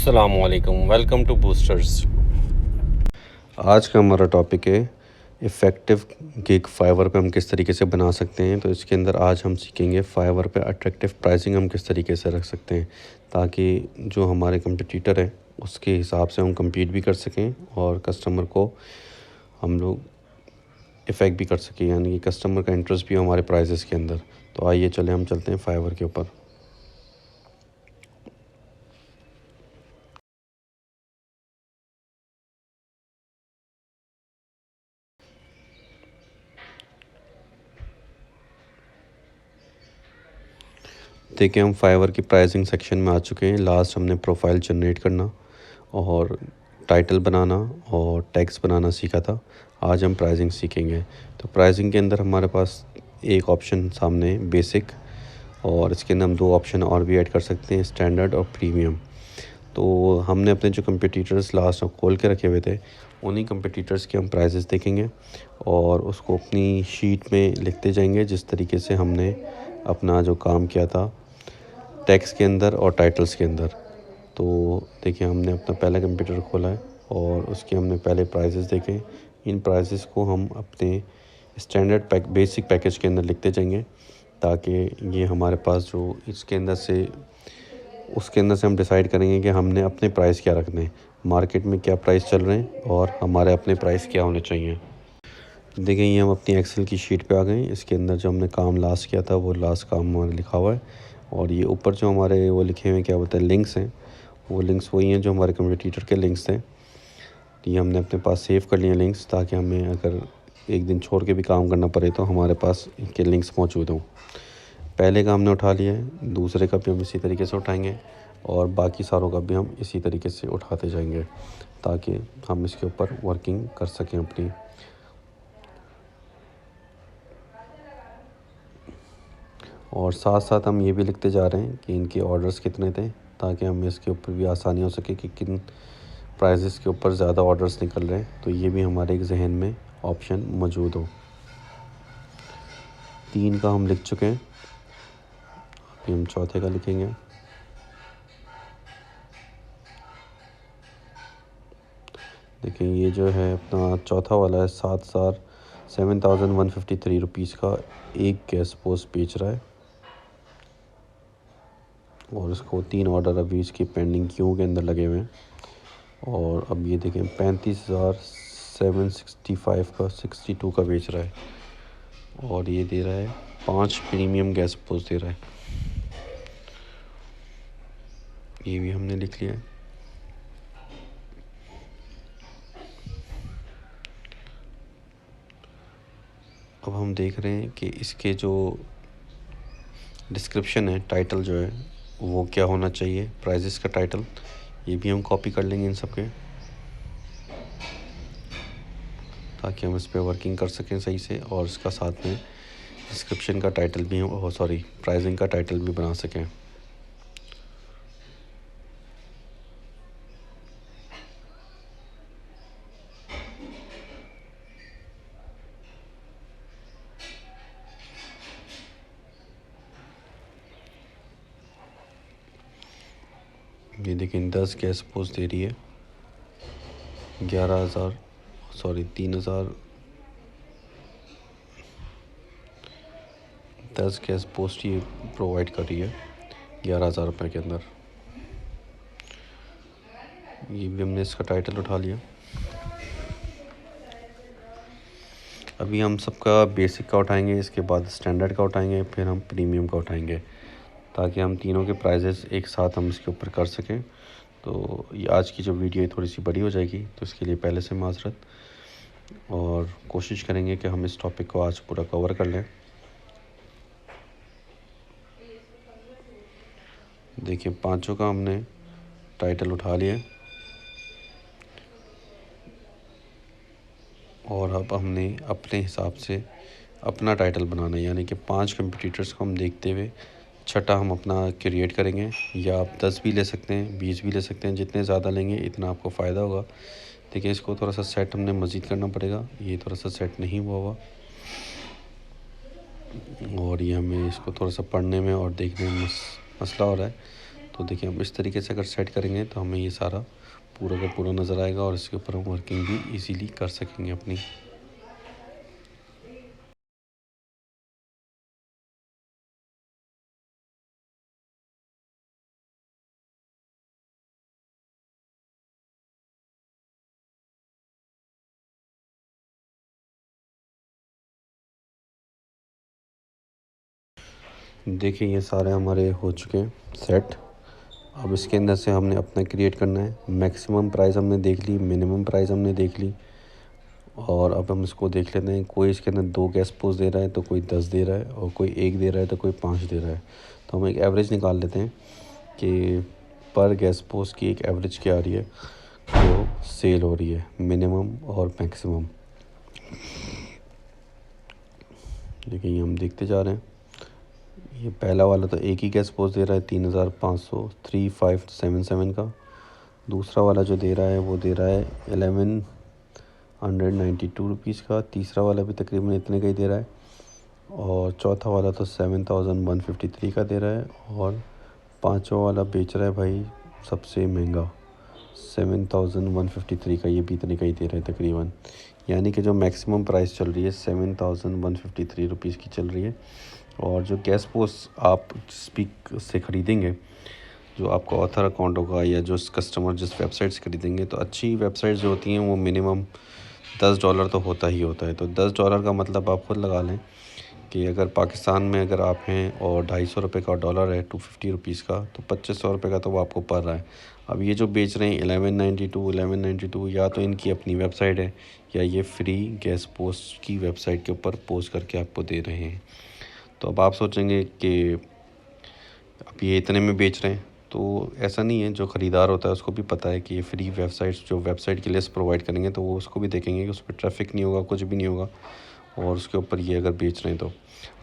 अस्सलामुअलैकुम, welcome to boosters. आज का हमारा टॉपिक है इफ़ेक्टिव गिग फाइवर पे हम किस तरीके से बना सकते हैं। तो इसके अंदर आज हम सीखेंगे फाइवर पे अट्रैक्टिव प्राइसिंग हम किस तरीके से रख सकते हैं ताकि जो हमारे कंपटीटर हैं उसके हिसाब से हम compete भी कर सकें और कस्टमर को हम लोग इफ़ेक्ट भी कर सकें, यानी कि कस्टमर का इंटरेस्ट भी हो हमारे प्राइजेस के अंदर। तो आइए हम चलते हैं फाइवर के ऊपर। देखिए, हम फाइवर की प्राइसिंग सेक्शन में आ चुके हैं। लास्ट हमने प्रोफाइल जनरेट करना और टाइटल बनाना और टैग्स बनाना सीखा था। आज हम प्राइसिंग सीखेंगे। तो प्राइसिंग के अंदर हमारे पास एक ऑप्शन सामने है बेसिक, और इसके अंदर हम दो ऑप्शन और भी ऐड कर सकते हैं, स्टैंडर्ड और प्रीमियम। तो हमने अपने जो कंपटीटर्स लास्ट में खोल के रखे हुए थे उन्हीं कंपटीटर्स के हम प्राइसेस देखेंगे और उसको अपनी शीट में लिखते जाएंगे जिस तरीके से हमने अपना जो काम किया था टेक्स्ट के अंदर और टाइटल्स के अंदर। तो देखिए, हमने अपना पहला कंप्यूटर खोला है और उसके हमने पहले प्राइसेस देखे। इन प्राइसेस को हम अपने स्टैंडर्ड बेसिक पैकेज के अंदर लिखते जाएंगे ताकि ये हमारे पास जो इसके अंदर से उसके अंदर से हम डिसाइड करेंगे कि हमने अपने प्राइस क्या रखने हैं, मार्केट में क्या प्राइस चल रहे हैं और हमारे अपने प्राइस क्या होने चाहिए। देखिए, ये हम अपनी एक्सेल की शीट पे आ गए हैं। इसके अंदर जो हमने काम लास्ट किया था वो लास्ट काम हमारा लिखा हुआ है और ये ऊपर जो हमारे वो लिखे हुए हैं क्या बोलते हैं लिंक्स हैं, वो लिंक्स वही हैं जो हमारे कंपटीटर के लिंक्स थे। तो ये हमने अपने पास सेव कर लिए लिंक्स ताकि हमें अगर एक दिन छोड़ के भी काम करना पड़े तो हमारे पास इनके लिंक्स मौजूद हों। पहले का हमने उठा लिया है, दूसरे का भी हम इसी तरीके से उठाएंगे और बाकी सारों का भी हम इसी तरीके से उठाते जाएंगे ताकि हम इसके ऊपर वर्किंग कर सकें अपनी। और साथ साथ हम ये भी लिखते जा रहे हैं कि इनके ऑर्डर्स कितने थे ताकि हमें इसके ऊपर भी आसानी हो सके कि किन प्राइजेस के ऊपर ज़्यादा ऑर्डर्स निकल रहे हैं, तो ये भी हमारे एक जहन में ऑप्शन मौजूद हो। 3 का हम लिख चुके हैं, अभी हम चौथे का लिखेंगे। देखिए, ये जो है अपना चौथा वाला है 7,153 रुपीज़ का एक गैस पोस्ट बेच रहा है और इसको 3 ऑर्डर अभी इसकी पेंडिंग क्यू के अंदर लगे हुए हैं। और अब ये देखें 35,765 का 62 का बेच रहा है और ये दे रहा है 5 प्रीमियम गैस पोस्ट दे रहा है। ये भी हमने लिख लिया है। अब हम देख रहे हैं कि इसके जो डिस्क्रिप्शन है, टाइटल जो है वो क्या होना चाहिए, प्राइजेस का टाइटल। ये भी हम कॉपी कर लेंगे इन सब के ताकि हम इस पर वर्किंग कर सकें सही से और इसका साथ में डिस्क्रिप्शन का टाइटल भी प्राइसिंग का टाइटल भी बना सकें। ये देखें 10 गैस पोस्ट दे रही है 3,000 10 गैस पोस्ट ये प्रोवाइड कर रही है 11,000 रुपये के अंदर। ये भी हमने इसका टाइटल उठा लिया। अभी हम सबका बेसिक का उठाएंगे, इसके बाद स्टैंडर्ड का उठाएंगे, फिर हम प्रीमियम का उठाएंगे ताकि हम तीनों के प्राइजेस एक साथ हम इसके ऊपर कर सकें। तो ये आज की जो वीडियो है थोड़ी सी बड़ी हो जाएगी, तो इसके लिए पहले से माज़रत, और कोशिश करेंगे कि हम इस टॉपिक को आज पूरा कवर कर लें। देखिए, पांचों का हमने टाइटल उठा लिया और अब हमने अपने हिसाब से अपना टाइटल बनाना है, यानी कि 5 कंपटीटर्स को हम देखते हुए छठा हम अपना क्रिएट करेंगे। या आप 10 भी ले सकते हैं, 20 भी ले सकते हैं, जितने ज़्यादा लेंगे इतना आपको फ़ायदा होगा। देखिए, इसको थोड़ा सा सेट हमने मज़ीद करना पड़ेगा, ये थोड़ा सा सेट नहीं हुआ और ये हमें इसको थोड़ा सा पढ़ने में और देखने में मसला हो रहा है। तो देखिए हम इस तरीके से अगर सेट करेंगे तो हमें ये सारा पूरा का पूरा नज़र आएगा और इसके ऊपर हम वर्किंग भी इजीली कर सकेंगे अपनी। देखिए ये सारे हमारे हो चुके हैं सेट। अब इसके अंदर से हमने अपना क्रिएट करना है। मैक्सिमम प्राइस हमने देख ली, मिनिमम प्राइस हमने देख ली, और अब हम इसको देख लेते हैं। कोई इसके अंदर 2 गैस पोस्ट दे रहा है तो कोई 10 दे रहा है, और कोई 1 दे रहा है तो कोई 5 दे रहा है। तो हम एक एवरेज निकाल लेते हैं कि पर गैस पोस्ट की एक एवरेज क्या आ रही है जो सेल हो रही है, मिनिमम और मैक्सिमम। देखिए ये हम देखते जा रहे हैं। ये पहला वाला तो एक ही गैस पोस्ट दे रहा है 3577 का। दूसरा वाला जो दे रहा है वो दे रहा है 1192 रुपीज़ का। तीसरा वाला भी तकरीबन इतने का ही दे रहा है, और चौथा वाला तो 7153 का दे रहा है, और पांचवा वाला बेच रहा है भाई सबसे महंगा 7153 का। ये भी इतने का ही दे रहा है तकरीबन। यानी कि जो मैक्सिमम प्राइस चल रही है 7153 रुपीज़ की चल रही है। और जो गैस पोस्ट आप स्पीक से ख़रीदेंगे, जो आपका ऑथर अकाउंट होगा या जो कस्टमर जिस वेबसाइट से ख़रीदेंगे, तो अच्छी वेबसाइट्स जो होती हैं वो मिनिमम $10 तो होता ही होता है। तो $10 का मतलब आप खुद लगा लें कि अगर पाकिस्तान में अगर आप हैं और 250 रुपये का डॉलर है 250 रुपीज़ का, तो 2500 रुपये का तो वो आपको पड़ रहा है। अब ये जो बेच रहे हैं 1192 या तो इनकी अपनी वेबसाइट है या ये फ्री गैस पोस्ट की वेबसाइट के ऊपर पोस्ट करके आपको दे रहे हैं। तो अब आप सोचेंगे कि अब ये इतने में बेच रहे हैं, तो ऐसा नहीं है। जो ख़रीदार होता है उसको भी पता है कि ये फ्री वेबसाइट्स जो वेबसाइट की लिस्ट प्रोवाइड करेंगे तो वो उसको भी देखेंगे कि उस पर ट्रैफिक नहीं होगा, कुछ भी नहीं होगा, और उसके ऊपर ये अगर बेच रहे हैं तो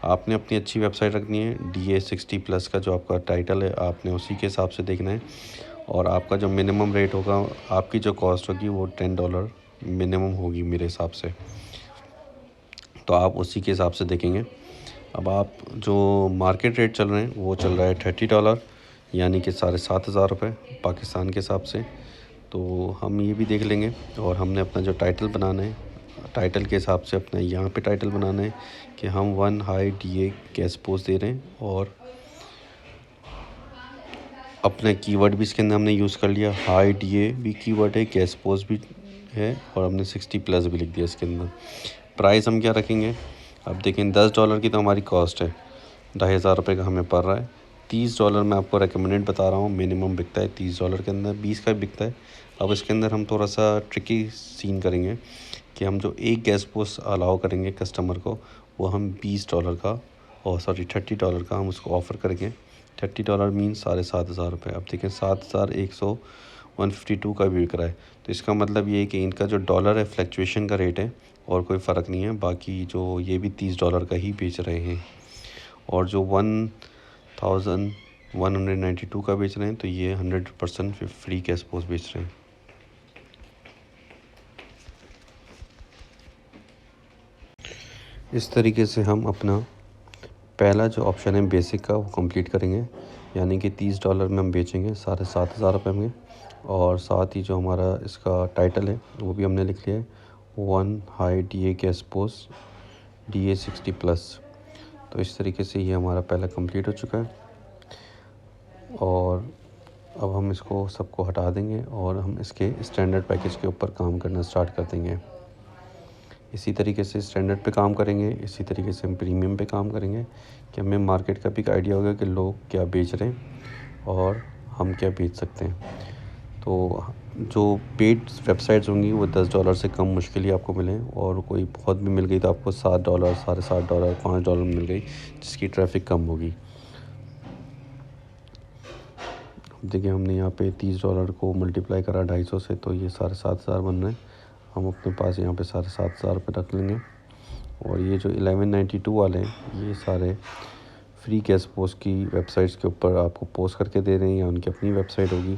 आपने अपनी अच्छी वेबसाइट रखनी है। DA60+ का जो आपका टाइटल है आपने उसी के हिसाब से देखना है, और आपका जो मिनिमम रेट होगा, आपकी जो कॉस्ट होगी वो $10 मिनिमम होगी मेरे हिसाब से। तो आप उसी के हिसाब से देखेंगे। अब आप जो मार्केट रेट चल रहे हैं वो चल रहा है $30, यानी कि 7,500 रुपये पाकिस्तान के हिसाब से। तो हम ये भी देख लेंगे, और हमने अपना जो टाइटल बनाना है, टाइटल के हिसाब से अपना यहाँ पे टाइटल बनाना है कि हम 1 हाई DA गैस पोस्ट दे रहे हैं, और अपने कीवर्ड भी इसके अंदर हमने यूज़ कर लिया। हाई DA भी कीवर्ड है, गैस पोस्ट भी है, और हमने 60+ भी लिख दिया इसके अंदर। प्राइस हम क्या रखेंगे, अब देखें $10 की तो हमारी कॉस्ट है, 2,500 रुपये का हमें पड़ रहा है। $30 मैं आपको रेकमेंडेड बता रहा हूँ, मिनिमम बिकता है $30 के अंदर, 20 का भी बिकता है। अब इसके अंदर हम थोड़ा सा ट्रिकी सीन करेंगे कि हम जो एक गैस पोस्ट अलाउ करेंगे कस्टमर को, वो हम $20 का, और सॉरी $30 का हम उसको ऑफ़र करेंगे। $30 मीन्स 7,500 रुपये। अब देखें 7,152 का भी बिक रहा है। तो इसका मतलब ये है कि इनका जो डॉलर है फ्लक्चुएशन का रेट है, और कोई फ़र्क नहीं है। बाकी जो ये भी $30 का ही बेच रहे हैं, और जो 1,192 का बेच रहे हैं, तो ये 100% फ्री गैस पोस्ट बेच रहे हैं। इस तरीके से हम अपना पहला जो ऑप्शन है बेसिक का वो कंप्लीट करेंगे, यानी कि $30 में हम बेचेंगे 7,500 रुपये में। और साथ ही जो हमारा इसका टाइटल है वो भी हमने लिख लिया है, 1 high DA gas post DA60+। तो इस तरीके से ये हमारा पहला कंप्लीट हो चुका है, और अब हम इसको सबको हटा देंगे और हम इसके स्टैंडर्ड पैकेज के ऊपर काम करना स्टार्ट कर देंगे। इसी तरीके से स्टैंडर्ड पे काम करेंगे, इसी तरीके से हम प्रीमियम पे काम करेंगे कि हमें मार्केट का भी एक आइडिया होगा कि लोग क्या बेच रहे हैं और हम क्या बेच सकते हैं। तो जो पेड वेबसाइट्स होंगी वो $10 से कम मुश्किल ही आपको मिलें, और कोई बहुत भी मिल गई तो आपको $7, $7.5, $5 मिल गई जिसकी ट्रैफिक कम होगी। देखिए हमने यहाँ पे $30 को मल्टीप्लाई करा 250 से, तो ये 7,500 बन रहे हैं। हम अपने पास यहाँ पे 7,500 रुपये रख लेंगे। और ये जो 1192 वाले हैं ये सारे फ्री गैस पोस्ट की वेबसाइट्स के ऊपर आपको पोस्ट करके दे रहे हैं, या उनकी अपनी वेबसाइट होगी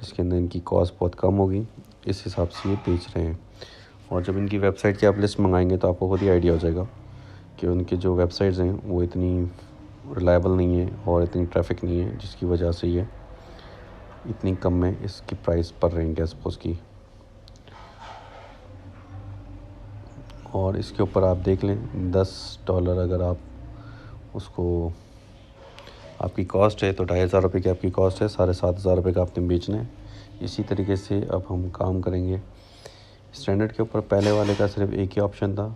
जिसके अंदर इनकी कॉस्ट बहुत कम होगी, इस हिसाब से ये बेच रहे हैं। और जब इनकी वेबसाइट की आप लिस्ट मंगाएंगे तो आपको खुद ही आइडिया हो जाएगा कि उनकी जो वेबसाइट्स हैं वो इतनी रिलायबल नहीं है और इतनी ट्रैफिक नहीं है, जिसकी वजह से ये इतनी कम में इसकी प्राइस पड़ रही है गैस पोस्ट की। और इसके ऊपर आप देख लें $10 अगर आप उसको आपकी कॉस्ट है तो 2500 रुपये की आपकी कॉस्ट है, 7500 रुपये का आपने बेचना है। इसी तरीके से अब हम काम करेंगे। स्टैंडर्ड के ऊपर पहले वाले का सिर्फ एक ही ऑप्शन था,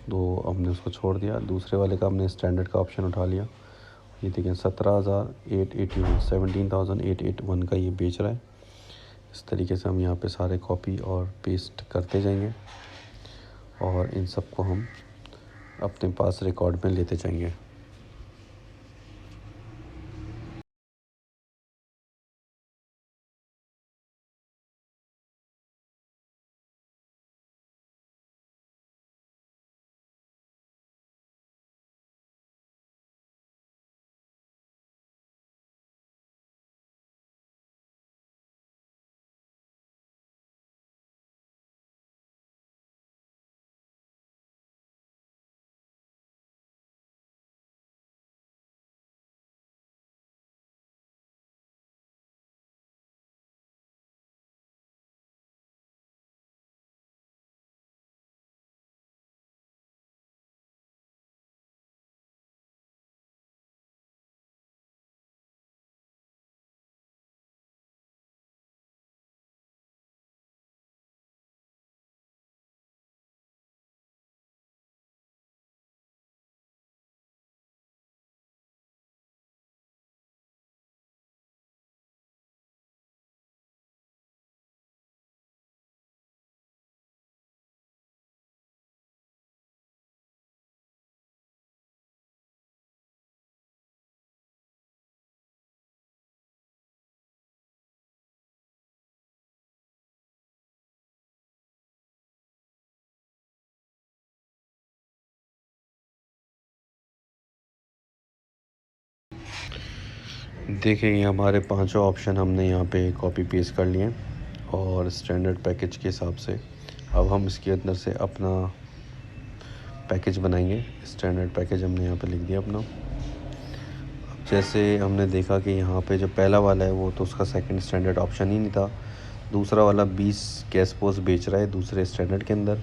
तो हमने उसको छोड़ दिया। दूसरे वाले का हमने स्टैंडर्ड का ऑप्शन उठा लिया। ये देखें 17,881 17,881 का ये बेच रहा है। इस तरीके से हम यहाँ पे सारे कॉपी और पेस्ट करते जाएंगे और इन सब को हम अपने पास रिकॉर्ड में लेते जाएंगे। देखिए ये हमारे पांचों ऑप्शन हमने यहाँ पे कॉपी पेस्ट कर लिए और स्टैंडर्ड पैकेज के हिसाब से अब हम इसके अंदर से अपना पैकेज बनाएंगे। स्टैंडर्ड पैकेज हमने यहाँ पे लिख दिया अपना। अब जैसे हमने देखा कि यहाँ पे जो पहला वाला है वो तो उसका सेकंड स्टैंडर्ड ऑप्शन ही नहीं था। दूसरा वाला 20 गैस पोस्ट बेच रहा है दूसरे स्टैंडर्ड के अंदर।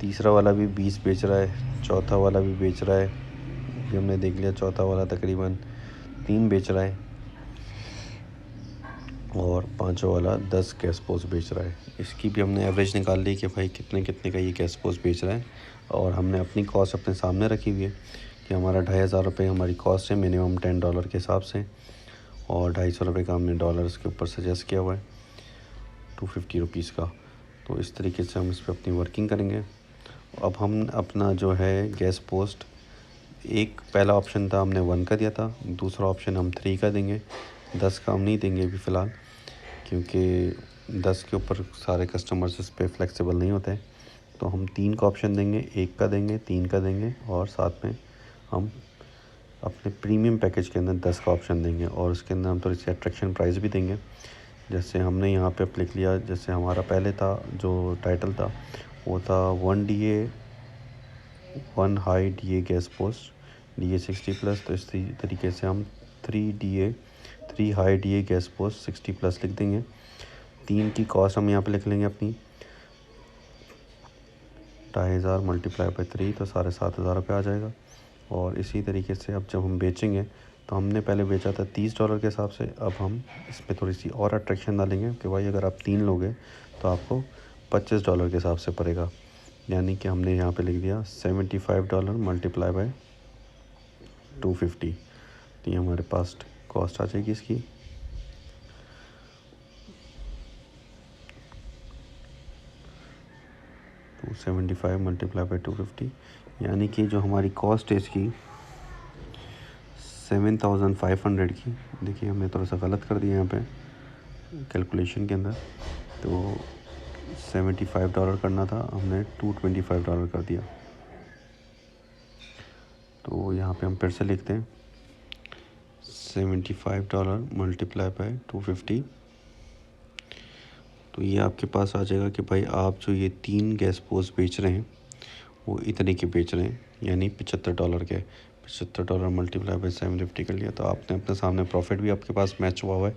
तीसरा वाला भी 20 बेच रहा है। चौथा वाला भी बेच रहा है, भी हमने देख लिया। चौथा वाला तकरीबन 3 बेच रहा है और पांचवा वाला 10 गैस पोस्ट बेच रहा है। इसकी भी हमने एवरेज निकाल ली कि भाई कितने कितने का ये गैस पोस्ट बेच रहा है और हमने अपनी कॉस्ट अपने सामने रखी हुई है कि हमारा 2500 रुपये हमारी कॉस्ट है मिनिमम $10 के हिसाब से और 250 रुपये का हमने डॉलर्स के ऊपर सजेस्ट किया हुआ है 250 रुपीज़ का। तो इस तरीके से हम इस पर अपनी वर्किंग करेंगे। अब हम अपना जो है गैस पोस्ट एक पहला ऑप्शन था हमने 1 का दिया था, दूसरा ऑप्शन हम 3 का देंगे। 10 का हम नहीं देंगे अभी फ़िलहाल, क्योंकि 10 के ऊपर सारे कस्टमर्स इस पर फ्लेक्सिबल नहीं होते हैं। तो हम 3 का ऑप्शन देंगे, 1 का देंगे, 3 का देंगे और साथ में हम अपने प्रीमियम पैकेज के अंदर 10 का ऑप्शन देंगे और उसके अंदर हम थोड़ी सी अट्रैक्शन प्राइस भी देंगे। जैसे हमने यहाँ पे लिख लिया, जैसे हमारा पहले था जो टाइटल था वो था 1 DA 1 high DA gas post DA 60+। तो इस तरीके से हम 3 हाई DA गैस पोस्ट 60+ लिख देंगे। 3 की कॉस्ट हम यहाँ पे लिख लेंगे अपनी 2500 मल्टीप्लाई बाई 3 तो 7500 रुपये आ जाएगा। और इसी तरीके से अब जब हम बेचेंगे तो हमने पहले बेचा था $30 के हिसाब से, अब हम इसमें थोड़ी सी और अट्रैक्शन डालेंगे कि भाई अगर आप 3 लोगे तो आपको $25 के हिसाब से पड़ेगा। यानी कि हमने यहाँ पे लिख दिया $75 मल्टीप्लाई बाय 250। तो ये हमारे पास कॉस्ट आ जाएगी इसकी। तो 75 मल्टीप्लाई बाई 250 यानी कि जो हमारी कॉस्ट है इसकी 7500 की। देखिए हमने थोड़ा सा गलत कर दिया यहाँ पे कैलकुलेशन के अंदर, तो $75 करना था, हमने $225 कर दिया। तो यहाँ पे हम फिर से लिखते हैं $75 मल्टीप्लाई बाय 250। तो ये आपके पास आ जाएगा कि भाई आप जो ये 3 गैस पोस्ट बेच रहे हैं वो इतने के बेच रहे हैं, यानी $75 के। $75 मल्टीप्लाई बाई 750 कर लिया, तो आपने अपने सामने प्रॉफिट भी आपके पास मैच हुआ है।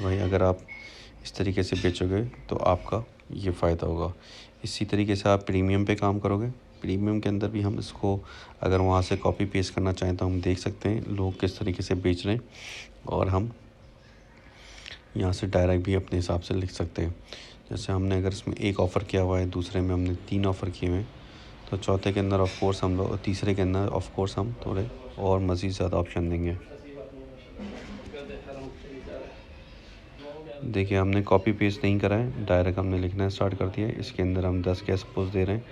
वही अगर आप इस तरीके से बेचोगे तो आपका ये फ़ायदा होगा। इसी तरीके से आप प्रीमियम पे काम करोगे। प्रीमियम के अंदर भी हम इसको अगर वहाँ से कॉपी पेस्ट करना चाहें तो हम देख सकते हैं लोग किस तरीके से बेच रहे हैं, और हम यहाँ से डायरेक्ट भी अपने हिसाब से लिख सकते हैं। जैसे हमने अगर इसमें एक ऑफ़र किया हुआ है, दूसरे में हमने 3 ऑफ़र किए हुए हैं, तो चौथे के अंदर ऑफ कोर्स हम लोग, तीसरे के अंदर ऑफ कोर्स हम थोड़े और मज़ीद ज़्यादा ऑप्शन देंगे। देखिए हमने कॉपी पेस्ट नहीं करा है, डायरेक्ट हमने लिखना स्टार्ट कर दिया है। इसके अंदर हम 10 के सपोज दे रहे हैं,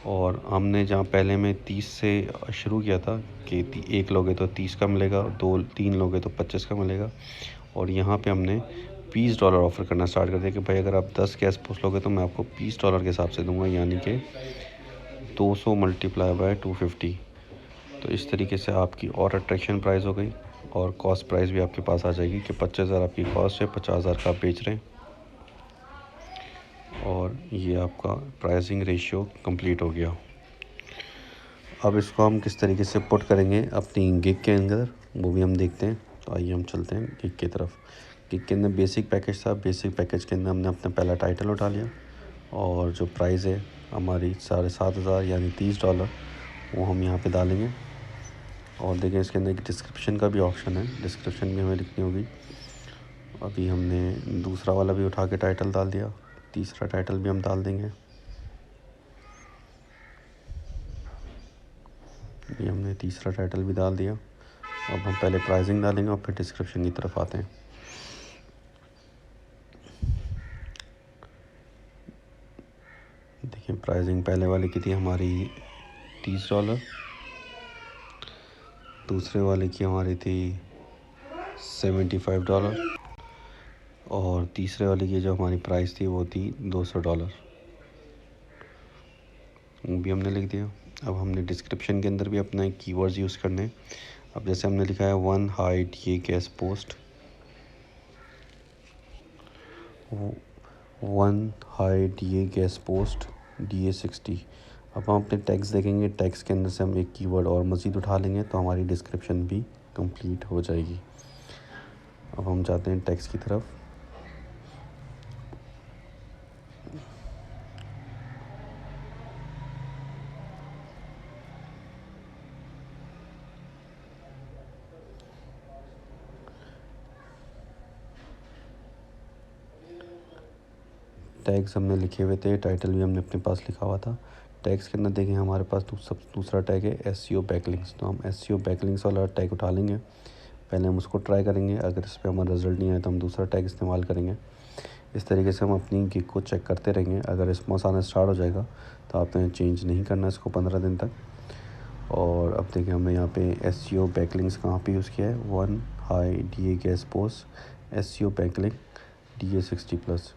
और हमने जहाँ पहले में 30 से शुरू किया था कि एक लोगे तो 30 का मिलेगा, 2-3 लोगे तो 25 का मिलेगा, और यहाँ पे हमने $20 ऑफ़र करना स्टार्ट कर दिया कि भाई अगर आप 10 के सपोज लोगे तो मैं आपको $20 के हिसाब से दूंगा, यानी कि 200 मल्टीप्लाई बाय 250। तो इस तरीके से आपकी और अट्रैक्शन प्राइस हो गई, और कॉस्ट प्राइस भी आपके पास आ जाएगी कि 25,000 आपकी कॉस्ट है, 50,000 का आप बेच रहे हैं, और ये आपका प्राइसिंग रेशियो कंप्लीट हो गया। अब इसको हम किस तरीके से पुट करेंगे अपनी गिग के अंदर, वो भी हम देखते हैं। तो आइए हम चलते हैं गिग की तरफ। गिग के अंदर बेसिक पैकेज था। बेसिक पैकेज के अंदर हमने अपना पहला टाइटल उठा लिया, और जो प्राइस है हमारी 7,500 यानी $30, वो हम यहाँ पे डालेंगे। और देखें इसके अंदर एक डिस्क्रिप्शन का भी ऑप्शन है, डिस्क्रिप्शन भी हमें लिखनी होगी। अभी हमने दूसरा वाला भी उठा के टाइटल डाल दिया, तीसरा टाइटल भी हम डाल देंगे। ये हमने तीसरा टाइटल भी डाल दिया। अब हम पहले प्राइसिंग डालेंगे और फिर डिस्क्रिप्शन की तरफ आते हैं। देखिए प्राइसिंग पहले वाले की थी हमारी $30, दूसरे वाले की हमारी थी $75, और तीसरे वाले की जो हमारी प्राइस थी वो थी $200, वो भी हमने लिख दिया। अब हमने डिस्क्रिप्शन के अंदर भी अपना कीवर्ड्स यूज़ करने हैं। अब जैसे हमने लिखा है 1 हाइड ये गैस पोस्ट, 1 हाइड ये गैस पोस्ट DA60। अब हम अपने टैग्स देखेंगे, टैग्स के अंदर से हम एक कीवर्ड और मज़ीद उठा लेंगे तो हमारी डिस्क्रिप्शन भी कंप्लीट हो जाएगी। अब हम जाते हैं टैग्स की तरफ। टैग्स हमने लिखे हुए थे, टाइटल भी हमने अपने पास लिखा हुआ था। टैग्स के अंदर देखें हमारे पास दूसरा टैग है SEO बैकलिंक्स। तो हम SEO बैकलिंक्स वाला टैग उठा लेंगे। पहले हम उसको ट्राई करेंगे, अगर इस पर हमारा रिज़ल्ट नहीं आया तो हम दूसरा टैग इस्तेमाल करेंगे। इस तरीके से हम अपनी गिग को चेक करते रहेंगे। अगर रिस्पॉन्स आना स्टार्ट हो जाएगा तो आपने चेंज नहीं करना इसको 15 दिन तक। और अब देखिए हमने यहाँ पे SEO बैकलिंक्स कहाँ पे यूज़ किया है, 1 high DA gas post SEO backlink DA60+।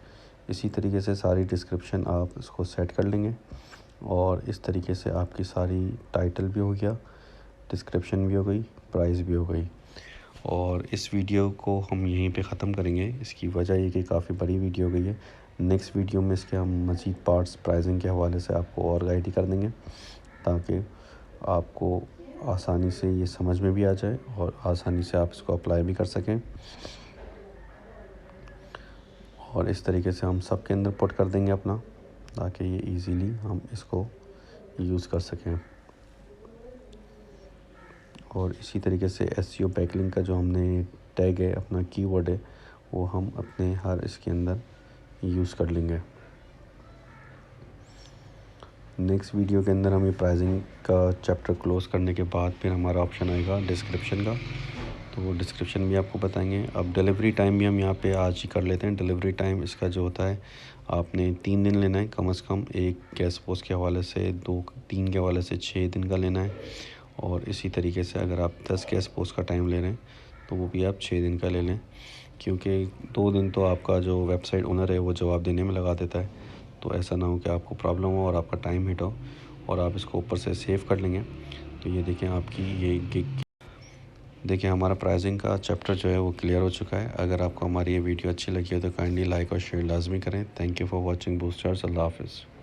इसी तरीके से सारी डिस्क्रिप्शन आप इसको सेट कर लेंगे, और इस तरीके से आपकी सारी टाइटल भी हो गया, डिस्क्रिप्शन भी हो गई, प्राइस भी हो गई। और इस वीडियो को हम यहीं पे ख़त्म करेंगे। इसकी वजह ये कि काफ़ी बड़ी वीडियो हो गई है। नेक्स्ट वीडियो में इसके हम मज़ीद पार्ट्स प्राइसिंग के हवाले से आपको और गाइड कर देंगे, ताकि आपको आसानी से ये समझ में भी आ जाए और आसानी से आप इसको अप्लाई भी कर सकें। और इस तरीके से हम सब के अंदर पुट कर देंगे अपना, ताकि ये इजीली हम इसको यूज़ कर सकें। और इसी तरीके से SEO बैकलिंक का जो हमने टैग है, अपना कीवर्ड है, वो हम अपने हर इसके अंदर यूज़ कर लेंगे। नेक्स्ट वीडियो के अंदर हमें प्राइसिंग का चैप्टर क्लोज़ करने के बाद फिर हमारा ऑप्शन आएगा डिस्क्रिप्शन का, तो वो डिस्क्रिप्शन भी आपको बताएंगे। अब डिलीवरी टाइम भी हम यहाँ पे आज ही कर लेते हैं। डिलीवरी टाइम इसका जो होता है, आपने 3 दिन लेना है कम से कम। एक गैस पोस्ट के हवाले से 2-3 के हवाले से 6 दिन का लेना है, और इसी तरीके से अगर आप 10 गैस पोस्ट का टाइम ले रहे हैं तो वो भी आप 6 दिन का ले लें, क्योंकि 2 दिन तो आपका जो वेबसाइट ओनर है वो जवाब देने में लगा देता है। तो ऐसा ना हो कि आपको प्रॉब्लम हो और आपका टाइम हिट हो, और आप इसको ऊपर से सेव कर लेंगे। तो ये देखें आपकी ये गिग, देखिए हमारा प्राइसिंग का चैप्टर जो है वो क्लियर हो चुका है। अगर आपको हमारी ये वीडियो अच्छी लगी हो तो काइंडली लाइक और शेयर लाजमी करें। Thank you for watching boosters. अल्लाह हाफ़िज़।